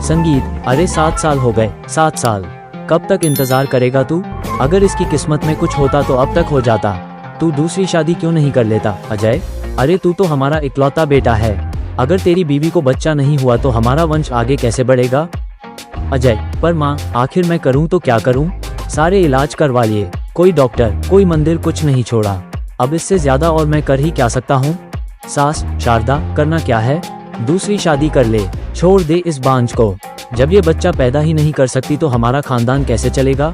संगीत, अरे 7 साल हो गए, 7 साल। कब तक इंतजार करेगा तू? अगर इसकी किस्मत में कुछ होता तो अब तक हो जाता। तू दूसरी शादी क्यों नहीं कर लेता अजय? अरे तू तो हमारा इकलौता बेटा है। अगर तेरी बीवी को बच्चा नहीं हुआ तो हमारा वंश आगे कैसे बढ़ेगा? अजय, पर माँ, आखिर मैं करूँ तो क्या करूँ? सारे इलाज करवा लिए, कोई डॉक्टर, कोई मंदिर, कुछ नहीं छोड़ा। अब इससे ज्यादा और मैं कर ही क्या सकता हूँ? सास, शारदा, करना क्या है? दूसरी शादी कर ले, छोड़ दे इस बांझ को। जब ये बच्चा पैदा ही नहीं कर सकती तो हमारा खानदान कैसे चलेगा?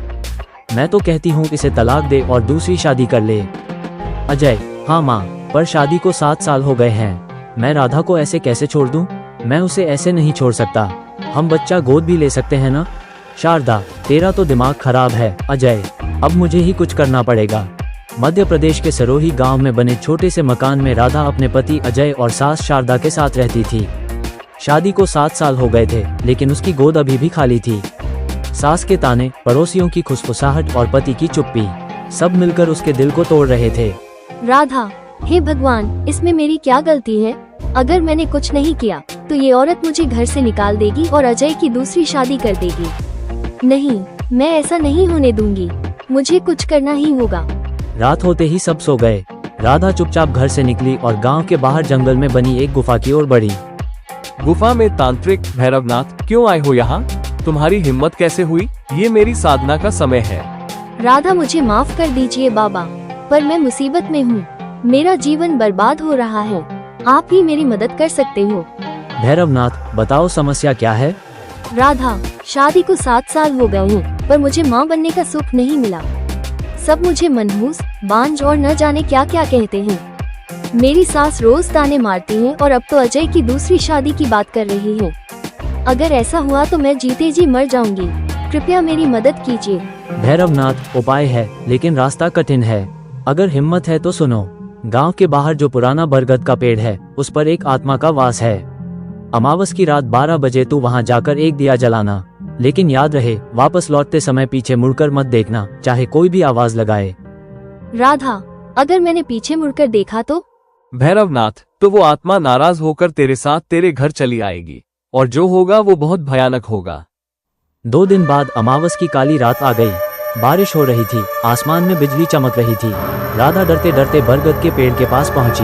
मैं तो कहती हूँ इसे तलाक दे और दूसरी शादी कर ले। अजय, हाँ माँ, पर शादी को 7 साल हो गए हैं। मैं राधा को ऐसे कैसे छोड़ दूँ? मैं उसे ऐसे नहीं छोड़ सकता। हम बच्चा गोद भी ले सकते हैं ना? शारदा, तेरा तो दिमाग खराब है। अजय, अब मुझे ही कुछ करना पड़ेगा। मध्य प्रदेश के सरोही गांव में बने छोटे से मकान में राधा अपने पति अजय और सास शारदा के साथ रहती थी। शादी को 7 साल हो गए थे, लेकिन उसकी गोद अभी भी खाली थी। सास के ताने, पड़ोसियों की खुसफुसाहट और पति की चुप्पी, सब मिलकर उसके दिल को तोड़ रहे थे। राधा, हे भगवान, इसमें मेरी क्या गलती है? अगर मैंने कुछ नहीं किया तो ये औरत मुझे घर से निकाल देगी और अजय की दूसरी शादी कर देगी। नहीं, मैं ऐसा नहीं होने दूंगी। मुझे कुछ करना ही होगा। रात होते ही सब सो गए। राधा चुपचाप घर से निकली और गांव के बाहर जंगल में बनी एक गुफा की ओर बढ़ी। गुफा में तांत्रिक भैरवनाथ, क्यों आए हो यहाँ? तुम्हारी हिम्मत कैसे हुई? ये मेरी साधना का समय है। राधा, मुझे माफ कर दीजिए बाबा, पर मैं मुसीबत में हूँ। मेरा जीवन बर्बाद हो रहा है। आप ही मेरी मदद कर सकते हो। भैरवनाथ, बताओ समस्या क्या है? राधा, शादी को 7 साल हो गए हैं, पर मुझे माँ बनने का सुख नहीं मिला। सब मुझे मनहूस, बांझ और न जाने क्या क्या कहते हैं। मेरी सास रोज ताने मारती है और अब तो अजय की दूसरी शादी की बात कर रही है। अगर ऐसा हुआ तो मैं जीते जी मर जाऊंगी। कृपया मेरी मदद कीजिए। भैरवनाथ, उपाय है, लेकिन रास्ता कठिन है। अगर हिम्मत है तो सुनो। गांव के बाहर जो पुराना बरगद का पेड़ है, उस पर एक आत्मा का वास है। अमावस की रात 12 बजे तू वहां जाकर एक दिया जलाना। लेकिन याद रहे, वापस लौटते समय पीछे मुड़कर मत देखना, चाहे कोई भी आवाज लगाए। राधा, अगर मैंने पीछे मुड़कर देखा तो? भैरवनाथ, तो वो आत्मा नाराज होकर तेरे साथ तेरे घर चली आएगी, और जो होगा वो बहुत भयानक होगा। 2 दिन बाद अमावस की काली रात आ गई। बारिश हो रही थी, आसमान में बिजली चमक रही थी। राधा डरते डरते बरगद के पेड़ के पास पहुंची।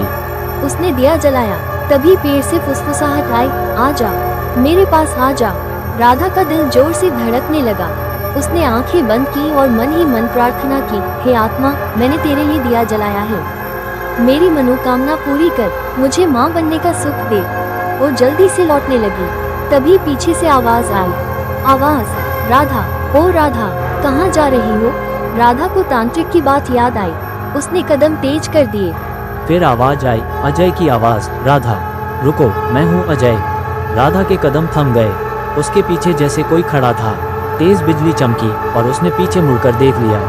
उसने दिया जलाया, तभी पेड़ से फुसफुसाहट आई, आ जा, मेरे पास आ जा। राधा का दिल जोर से धड़कने लगा। उसने आंखें बंद की और मन ही मन प्रार्थना की, हे आत्मा, मैंने तेरे लिए दिया जलाया है। मेरी मनोकामना पूरी कर, मुझे माँ बनने का सुख दे। वो जल्दी से लौटने लगी। तभी पीछे से आवाज आई। आवाज, राधा, ओ राधा, कहाँ जा रही हो? राधा को तांत्रिक की बात याद आई। उसने कदम तेज कर दिए। फिर आवाज आई, अजय की आवाज, राधा, रुको, मैं हूँ अजय। राधा के कदम थम गए। उसके पीछे जैसे कोई खड़ा था। तेज बिजली चमकी और उसने पीछे मुड़कर देख लिया।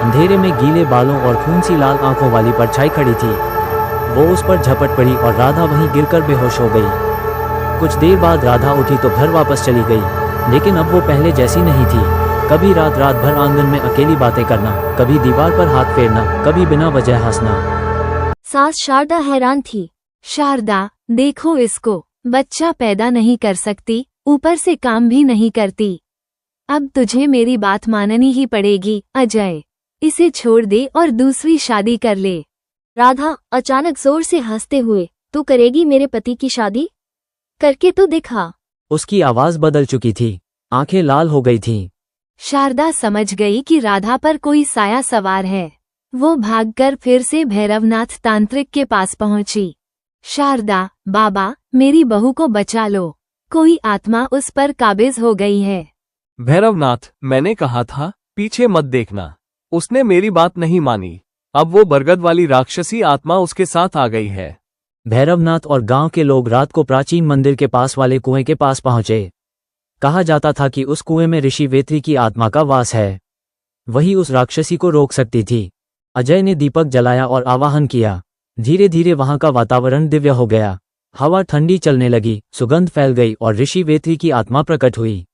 अंधेरे में गीले बालों और खून सी लाल आंखों वाली परछाई खड़ी थी। वो उस पर झपट पड़ी और राधा वहीं गिरकर बेहोश हो गई। कुछ देर बाद राधा उठी तो घर वापस चली गई, लेकिन अब वो पहले जैसी नहीं थी। कभी रात रात भर आंगन में अकेली बातें करना, कभी दीवार पर हाथ फेरना, कभी बिना वजह हंसना। सास शारदा हैरान थी। शारदा, देखो इसको, बच्चा पैदा नहीं कर सकती, ऊपर से काम भी नहीं करती। अब तुझे मेरी बात माननी ही पड़ेगी अजय। इसे छोड़ दे और दूसरी शादी कर ले। राधा अचानक जोर से हंसते हुए, तू करेगी मेरे पति की शादी? करके तो दिखा। उसकी आवाज बदल चुकी थी, आंखें लाल हो गई थीं। शारदा समझ गई कि राधा पर कोई साया सवार है। वो भागकर फिर से भैरवनाथ तांत्रिक के पास पहुंची। शारदा, बाबा, मेरी बहू को बचा लो, कोई आत्मा उस पर काबिज हो गई है। भैरवनाथ, मैंने कहा था पीछे मत देखना। उसने मेरी बात नहीं मानी। अब वो बरगद वाली राक्षसी आत्मा उसके साथ आ गई है। भैरवनाथ और गांव के लोग रात को प्राचीन मंदिर के पास वाले कुएं के पास पहुंचे। कहा जाता था कि उस कुएं में ऋषि वेत्री की आत्मा का वास है। वही उस राक्षसी को रोक सकती थी। अजय ने दीपक जलाया और आवाहन किया। धीरे धीरे वहां का वातावरण दिव्य हो गया। हवा ठंडी चलने लगी, सुगंध फैल गई और ऋषि वेत्री की आत्मा प्रकट हुई।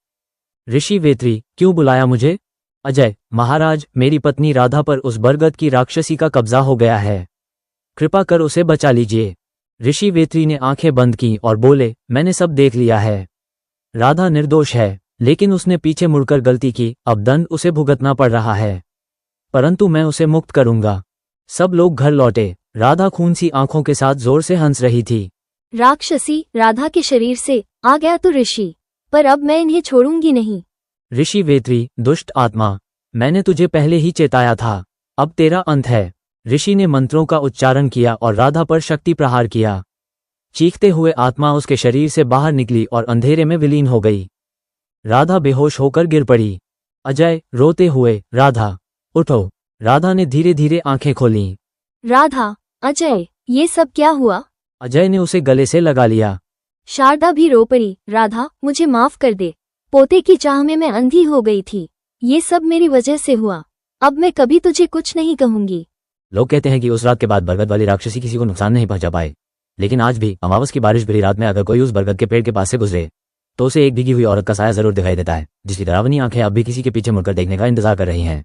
ऋषि वेत्री, क्यों बुलाया मुझे? अजय, महाराज, मेरी पत्नी राधा पर उस बरगद की राक्षसी का कब्जा हो गया है। कृपा कर उसे बचा लीजिए। ऋषि वेत्री ने आंखें बंद की और बोले, मैंने सब देख लिया है। राधा निर्दोष है, लेकिन उसने पीछे मुड़कर गलती की, अब दंड उसे भुगतना पड़ रहा है। परंतु मैं उसे मुक्त करूंगा। सब लोग घर लौटे। राधा खून सी आंखों के साथ जोर से हंस रही थी। राक्षसी, राधा के शरीर से आ गया तो ऋषि, पर अब मैं इन्हें छोड़ूंगी नहीं। ऋषि वेत्री, दुष्ट आत्मा, मैंने तुझे पहले ही चेताया था, अब तेरा अंत है। ऋषि ने मंत्रों का उच्चारण किया और राधा पर शक्ति प्रहार किया। चीखते हुए आत्मा उसके शरीर से बाहर निकली और अंधेरे में विलीन हो गई। राधा बेहोश होकर गिर पड़ी। अजय रोते हुए, राधा उठो। राधा ने धीरे धीरे आंखें खोलीं। राधा, अजय, ये सब क्या हुआ? अजय ने उसे गले से लगा लिया। शारदा भी रो पड़ी। राधा, मुझे माफ कर दे, पोते की चाह में मैं अंधी हो गई थी। ये सब मेरी वजह से हुआ। अब मैं कभी तुझे कुछ नहीं कहूंगी। लोग कहते हैं कि उस रात के बाद बरगद वाली राक्षसी किसी को नुकसान नहीं पहुंचा पाए, लेकिन आज भी अमावस की बारिश भरी रात में अगर कोई उस बरगद के पेड़ के पास से गुजरे तो उसे एक भीगी हुई औरत का साया जरूर दिखाई देता है, जिसकी डरावनी आंखें अब भी किसी के पीछे मुड़कर देखने का इंतजार कर रही हैं।